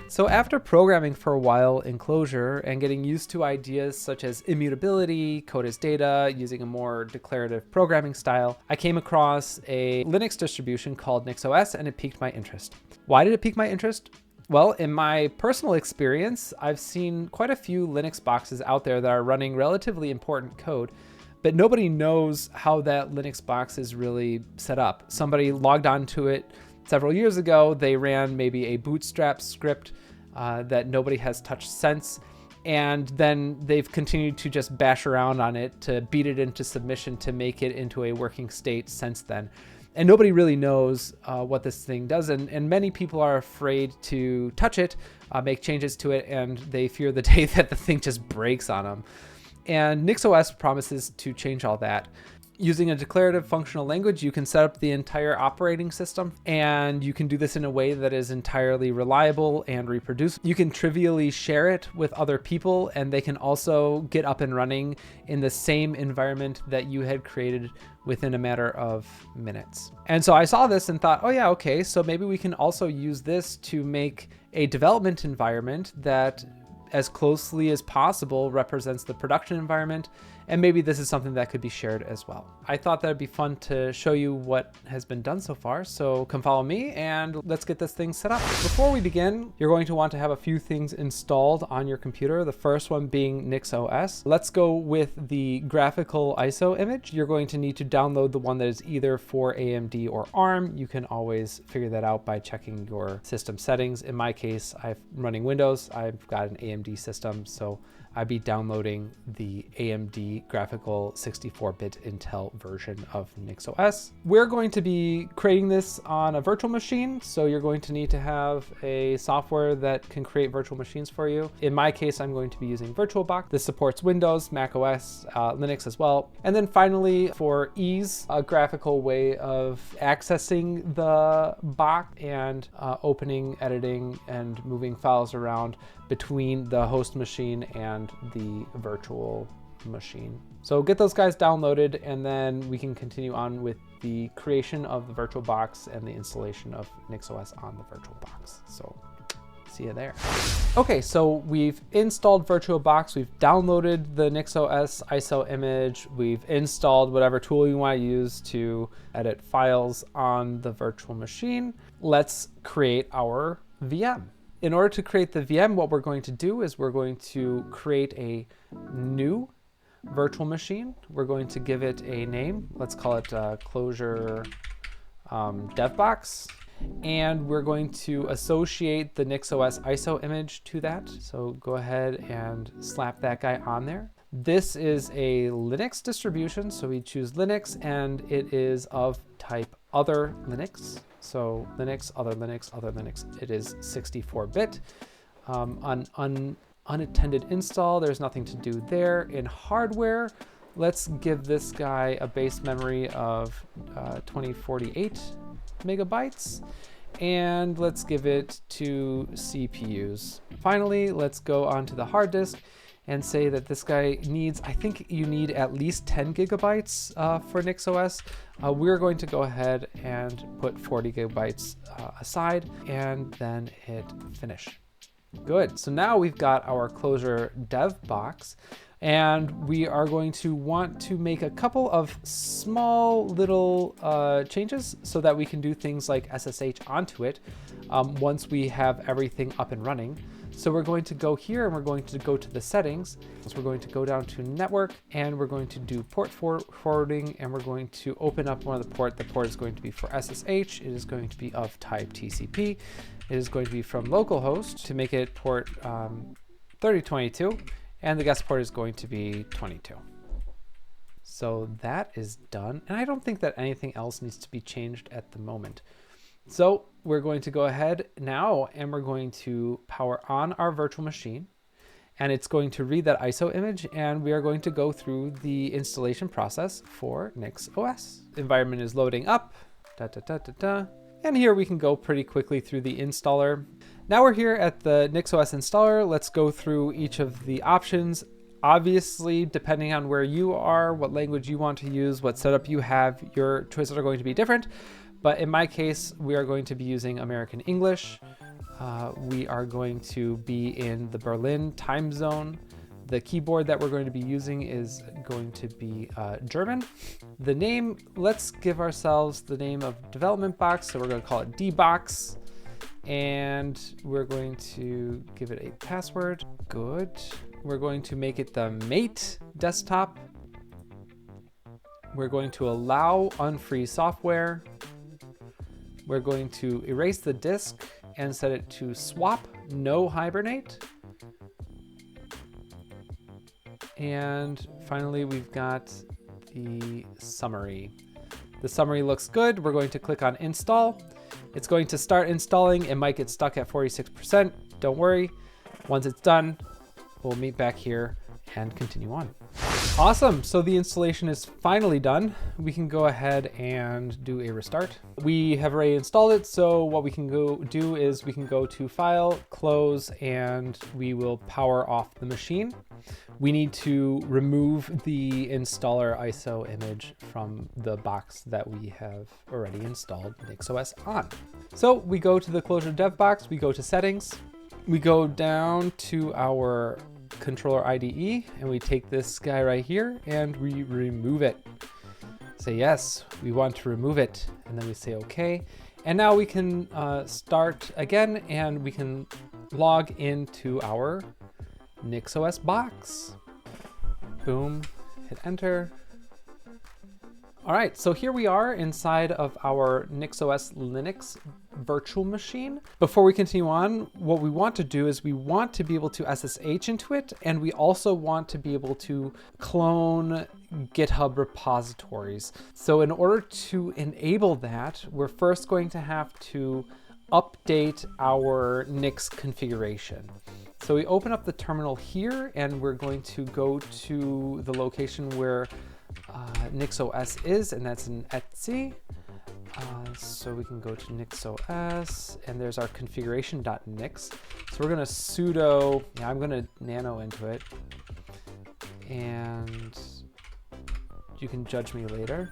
So after programming for a while in Clojure and getting used to ideas such as immutability, code as data, using a more declarative programming style, I came across a Linux distribution called NixOS and it piqued my interest. Why did it pique my interest? Well, in my personal experience, I've seen quite a few Linux boxes out there that are running relatively important code, but nobody knows how that Linux box is really set up. Somebody logged onto it several years ago, they ran maybe a Bootstrap script that nobody has touched since, and then they've continued to just bash around on it to beat it into submission to make it into a working state since then. And nobody really knows what this thing does, and many people are afraid to touch it, make changes to it, and they fear the day that the thing just breaks on them. And NixOS promises to change all that. Using a declarative functional language, you can set up the entire operating system, and you can do this in a way that is entirely reliable and reproducible. You can trivially share it with other people, and they can also get up and running in the same environment that you had created within a matter of minutes. And so I saw this and thought, oh yeah, okay, so maybe we can also use this to make a development environment that as closely as possible represents the production environment, and maybe this is something that could be shared as well. I thought that'd be fun to show you what has been done so far, so come follow me and let's get this thing set up. Before we begin, you're going to want to have a few things installed on your computer, the first one being NixOS. Let's go with the graphical ISO image. You're going to need to download the one that is either for AMD or ARM. You can always figure that out by checking your system settings. In my case, I'm running Windows. I've got an AMD system, so I'd be downloading the AMD graphical 64-bit Intel version of NixOS. We're going to be creating this on a virtual machine, so you're going to need to have a software that can create virtual machines for you. In my case, I'm going to be using VirtualBox. This supports Windows, Mac OS, Linux as well. And then finally, for ease, a graphical way of accessing the box and opening, editing, and moving files around between the host machine and the virtual machine. So get those guys downloaded, and then we can continue on with the creation of the VirtualBox and the installation of NixOS on the VirtualBox. So see you there. Okay, so we've installed VirtualBox, we've downloaded the NixOS ISO image, we've installed whatever tool you want to use to edit files on the virtual machine. Let's create our VM. In order to create the VM, what we're going to do is we're going to create a new virtual machine. We're going to give it a name. Let's call it Clojure DevBox. And we're going to associate the NixOS ISO image to that. So go ahead and slap that guy on there. This is a Linux distribution, so we choose Linux, and it is of type other Linux. So Linux, other Linux, other Linux. It is 64-bit. Unattended install, there's nothing to do there. In hardware, let's give this guy a base memory of 2048 megabytes. And let's give it 2 CPUs. Finally, let's go onto the hard disk and say that this guy needs, I think you need at least 10 gigabytes for NixOS. We're going to go ahead and put 40 gigabytes aside and then hit finish. Good, so now we've got our Clojure dev box, and we are going to want to make a couple of small little changes so that we can do things like SSH onto it once we have everything up and running. So we're going to go here and we're going to go to the settings. So we're going to go down to network and we're going to do port forwarding, and we're going to open up one of the port. The port is going to be for SSH. It is going to be of type TCP. It is going to be from localhost to make it port 3022, and the guest port is going to be 22. So that is done. And I don't think that anything else needs to be changed at the moment. So we're going to go ahead now and we're going to power on our virtual machine, and it's going to read that ISO image, and we are going to go through the installation process for NixOS. Environment is loading up, and here we can go pretty quickly through the installer. Now we're here at the NixOS installer. Let's go through each of the options. Obviously, depending on where you are, what language you want to use, what setup you have, your choices are going to be different. But in my case, we are going to be using American English. We are going to be in the Berlin time zone. The keyboard that we're going to be using is going to be German. The name, let's give ourselves the name of development box. So we're going to call it dbox. And we're going to give it a password. Good. We're going to make it the mate desktop. We're going to allow unfree software. We're going to erase the disk and set it to swap, no hibernate. And finally, we've got the summary. The summary looks good. We're going to click on install. It's going to start installing. It might get stuck at 46%. Don't worry. Once it's done, we'll meet back here and continue on. Awesome, so the installation is finally done. We can go ahead and do a restart. We have already installed it, so what we can go do is we can go to File, Close, and we will power off the machine. We need to remove the installer ISO image from the box that we have already installed NixOS on. So we go to the Closure Dev box, we go to Settings, we go down to our controller IDE, and we take this guy right here and we remove it. Say yes, we want to remove it, and then we say okay. And now we can start again, and we can log into our NixOS box. Boom, hit enter. All right, so here we are inside of our NixOS Linux virtual machine. Before we continue on, what we want to do is we want to be able to SSH into it, and we also want to be able to clone GitHub repositories. So in order to enable that, we're first going to have to update our Nix configuration. So we open up the terminal here, and we're going to go to the location where NixOS is, and that's in etc. So we can go to NixOS, and there's our configuration.nix. So we're going to sudo, I'm going to nano into it, and you can judge me later.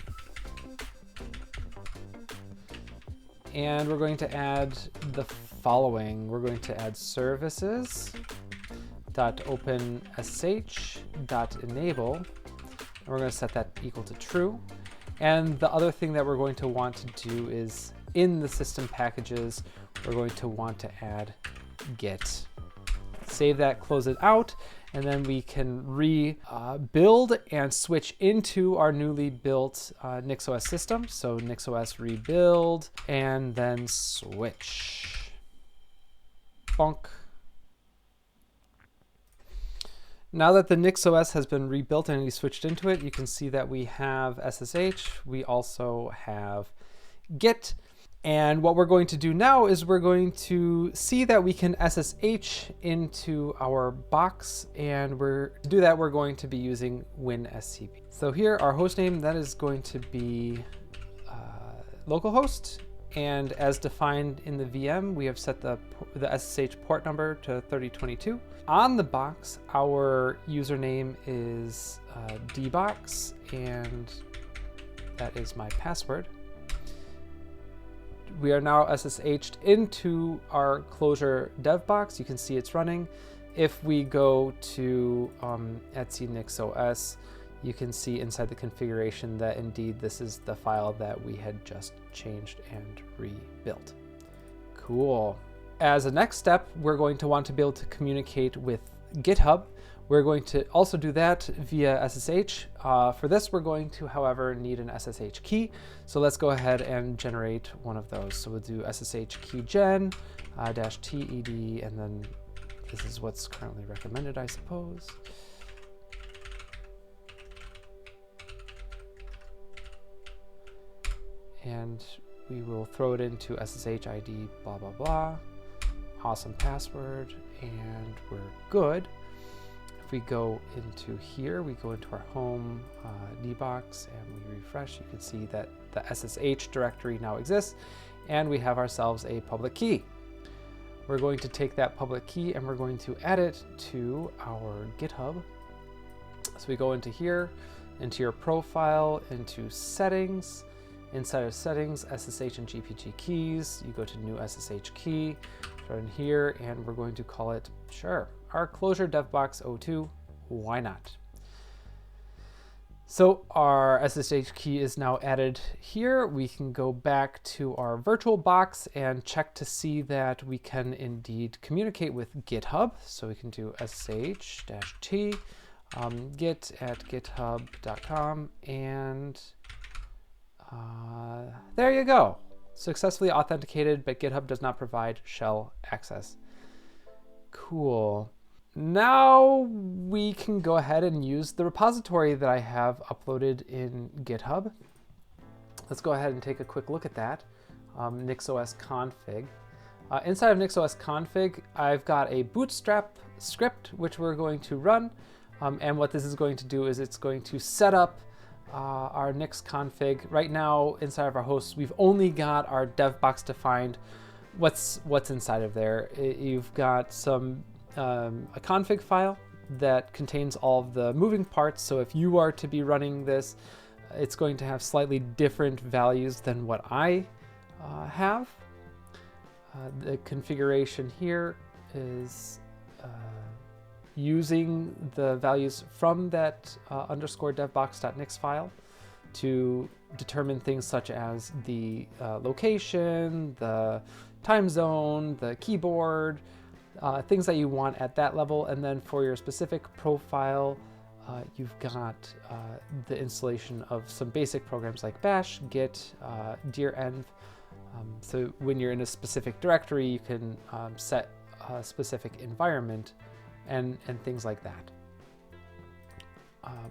And we're going to add the following. We're going to add services.opensh.enable. And we're going to set that equal to true. And the other thing that we're going to want to do is in the system packages, we're going to want to add git. Save that, close it out, and then we can rebuild and switch into our newly built NixOS system. So NixOS rebuild and then switch. Bonk. Now that the NixOS has been rebuilt and we switched into it, you can see that we have SSH. We also have Git. And what we're going to do now is we're going to see that we can SSH into our box. And to do that, we're going to be using WinSCP. So here, our hostname, that is going to be localhost. And as defined in the VM, we have set the SSH port number to 3022. On the box, our username is dbox, and that is my password. We are now SSH'd into our Closure dev box. You can see it's running. If we go to etc NixOS, you can see inside the configuration that indeed this is the file that we had just changed and rebuilt. Cool. As a next step, we're going to want to be able to communicate with GitHub. We're going to also do that via SSH. For this, we're going to, however, need an SSH key. So let's go ahead and generate one of those. So we'll do SSH key gen -TED, and then this is what's currently recommended, I suppose. And we will throw it into SSH ID, blah, blah, blah. Awesome password, and we're good. If we go into here, we go into our home dbox and we refresh, you can see that the SSH directory now exists, and we have ourselves a public key. We're going to take that public key and we're going to add it to our GitHub. So we go into here, into your profile, into settings, Inside of settings, SSH and GPG keys, you go to new SSH key, throw in here, and we're going to call it, sure, our closure devbox02, why not? So our SSH key is now added here. We can go back to our virtual box and check to see that we can indeed communicate with GitHub. So we can do sh-t git at github.com, and there you go. Successfully authenticated, but GitHub does not provide shell access. Cool. Now we can go ahead and use the repository that I have uploaded in GitHub. Let's go ahead and take a quick look at that. NixOS Config. Inside of NixOS Config, I've got a Bootstrap script which we're going to run. And what this is going to do is it's going to set up our Nix config. Right now, inside of our hosts, we've only got our dev box defined. What's inside of there? You've got some a config file that contains all of the moving parts. So if you are to be running this, it's going to have slightly different values than what I have. The configuration here is using the values from that underscore devbox.nix file to determine things such as the location, the time zone, the keyboard, things that you want at that level. And then for your specific profile, you've got the installation of some basic programs like bash, git, direnv. So when you're in a specific directory, you can set a specific environment and things like that.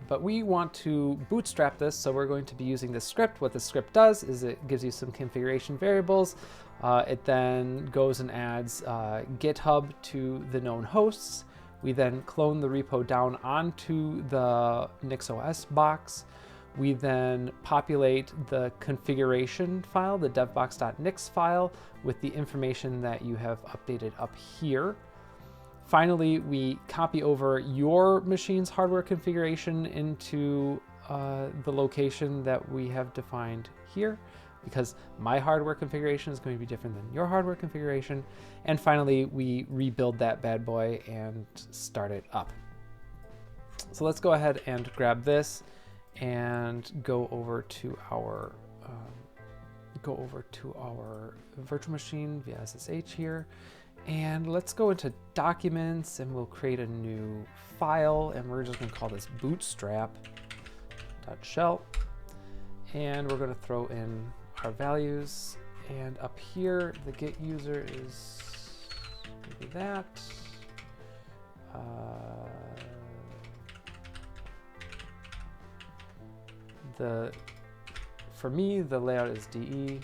But we want to bootstrap this, so we're going to be using this script. What the script does is it gives you some configuration variables. It then goes and adds GitHub to the known hosts. We then clone the repo down onto the NixOS box. We then populate the configuration file, the devbox.nix file, with the information that you have updated up here. Finally, we copy over your machine's hardware configuration into the location that we have defined here, because my hardware configuration is going to be different than your hardware configuration. And finally, we rebuild that bad boy and start it up. So let's go ahead and grab this and go over to our virtual machine via SSH here. And let's go into documents and we'll create a new file, and we're just going to call this bootstrap.shell. And we're going to throw in our values. And up here, the git user is maybe that. For me, the layout is DE,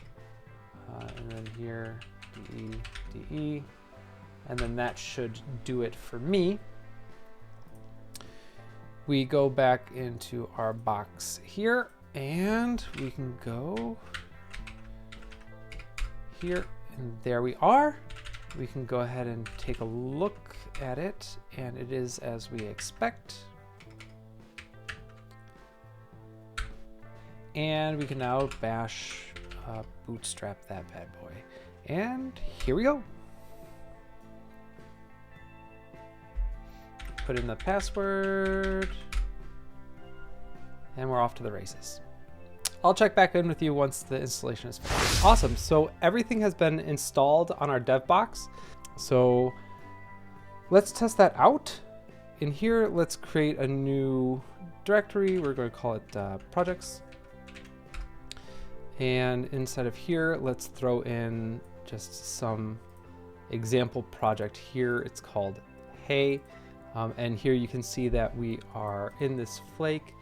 and then here, DE, DE. And then that should do it for me. We go back into our box here, and we can go here, and there we are. We can go ahead and take a look at it, and it is as we expect. And we can now bash bootstrap that bad boy. And here we go. Put in the password, and we're off to the races. I'll check back in with you once the installation is finished. Awesome, so everything has been installed on our dev box. So let's test that out. In here, let's create a new directory. We're going to call it projects. And inside of here, let's throw in just some example project here. It's called Hey. And here you can see that we are in this flake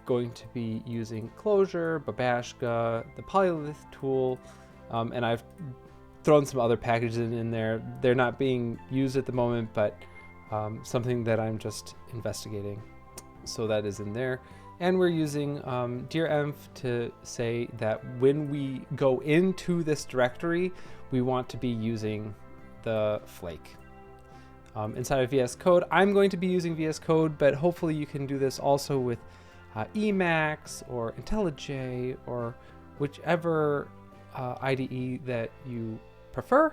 going to be using Clojure, Babashka, the Polylith tool, and I've thrown some other packages in there. They're not being used at the moment, but something that I'm just investigating. So that is in there. And we're using direnv to say that when we go into this directory, we want to be using the flake. Inside of VS Code, I'm going to be using VS Code, but hopefully you can do this also with Emacs or IntelliJ or whichever IDE that you prefer.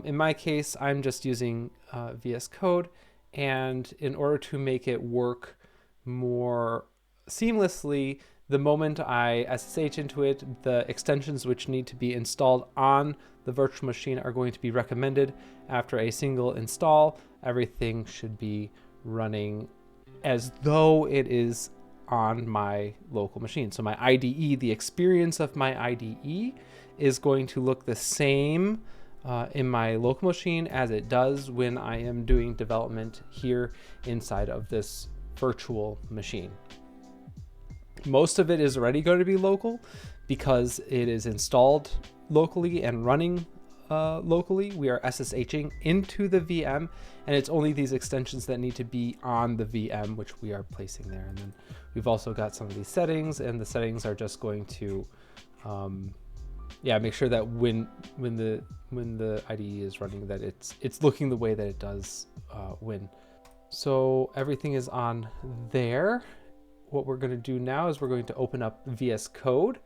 In my case, I'm just using VS Code, and in order to make it work more seamlessly, the moment I SSH into it, the extensions which need to be installed on the virtual machine are going to be recommended. After a single install, everything should be running as though it is on my local machine. So my IDE, the experience of my IDE is going to look the same in my local machine as it does when I am doing development here inside of this virtual machine. Most of it is already going to be local because it is installed locally and running locally. We are SSHing into the VM, and it's only these extensions that need to be on the VM, which we are placing there. And then we've also got some of these settings, and the settings are just going to make sure that when the IDE is running, that it's looking the way that it does when. So everything is on there. What we're going to do now is we're going to open up VS Code,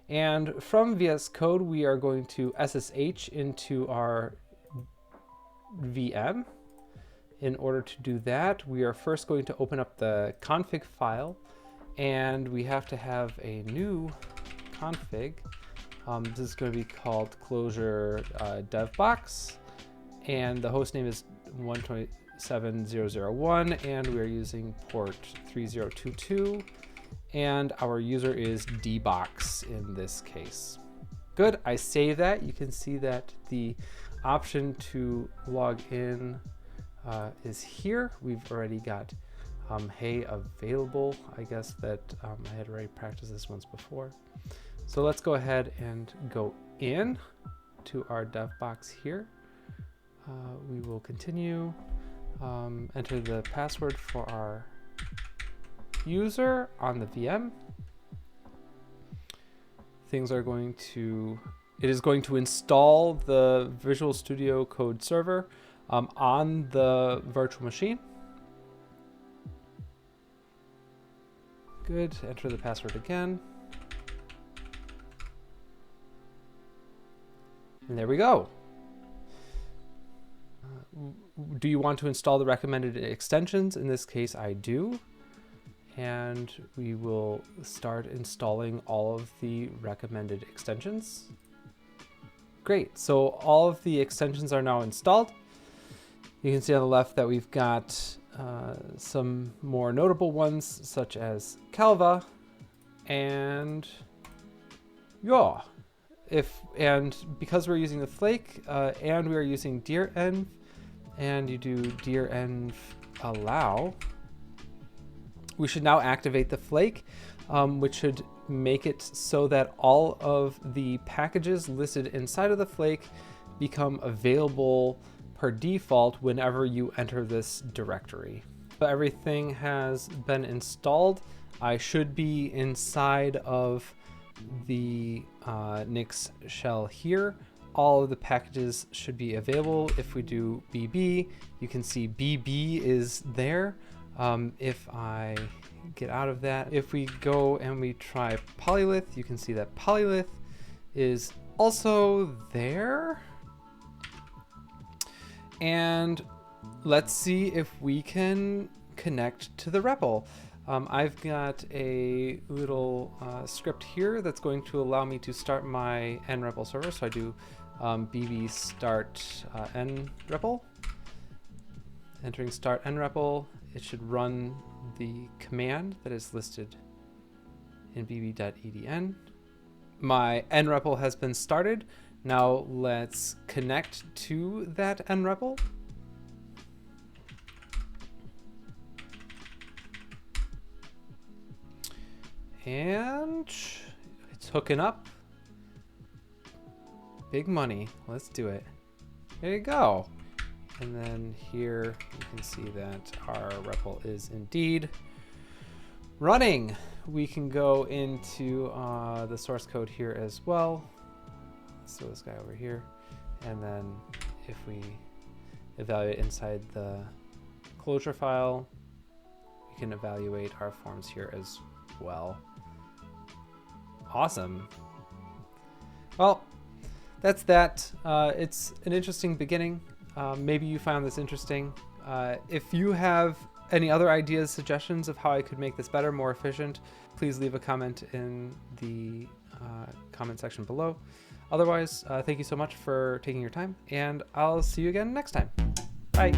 and from VS Code we are going to SSH into our VM. In order to do that, we are first going to open up the config file, and we have to have a new config. This is going to be called closure devbox, and the host name is 127.0.0.1, and we're using port 3022, and our user is dbox in this case. Good, I save that. You can see that the option to log in is here. We've already got Hey available. I guess that I had already practiced this once before. So let's go ahead and go in to our dev box here. We will continue, enter the password for our user on the VM. It is going to install the Visual Studio Code server on the virtual machine. Good, enter the password again. And there we go. Do you want to install the recommended extensions? In this case, I do. And we will start installing all of the recommended extensions. Great, so all of the extensions are now installed. You can see on the left that we've got some more notable ones, such as Calva and Yaw. And because we're using the flake and we are using direnv, and you do direnv allow, we should now activate the flake, which should make it so that all of the packages listed inside of the flake become available per default whenever you enter this directory. Everything has been installed. I should be inside of the Nix shell here. All of the packages should be available. If we do bb, you can see bb is there. If I get out of that, if we go and we try Polylith, you can see that Polylith is also there. And let's see if we can connect to the REPL. I've got a little script here that's going to allow me to start my nREPL server. So I do bb start nREPL. Entering start nREPL, it should run the command that is listed in bb.edn. My nREPL has been started. Now let's connect to that nREPL. And it's hooking up. Big money. Let's do it. There you go. And then here you can see that our REPL is indeed running. We can go into the source code here as well. Let's throw this guy over here. And then if we evaluate inside the closure file, we can evaluate our forms here as well. Awesome. Well, that's that. It's an interesting beginning. Maybe you found this interesting. If you have any other ideas, suggestions of how I could make this better, more efficient, please leave a comment in the comment section below. Otherwise, thank you so much for taking your time, and I'll see you again next time. Bye.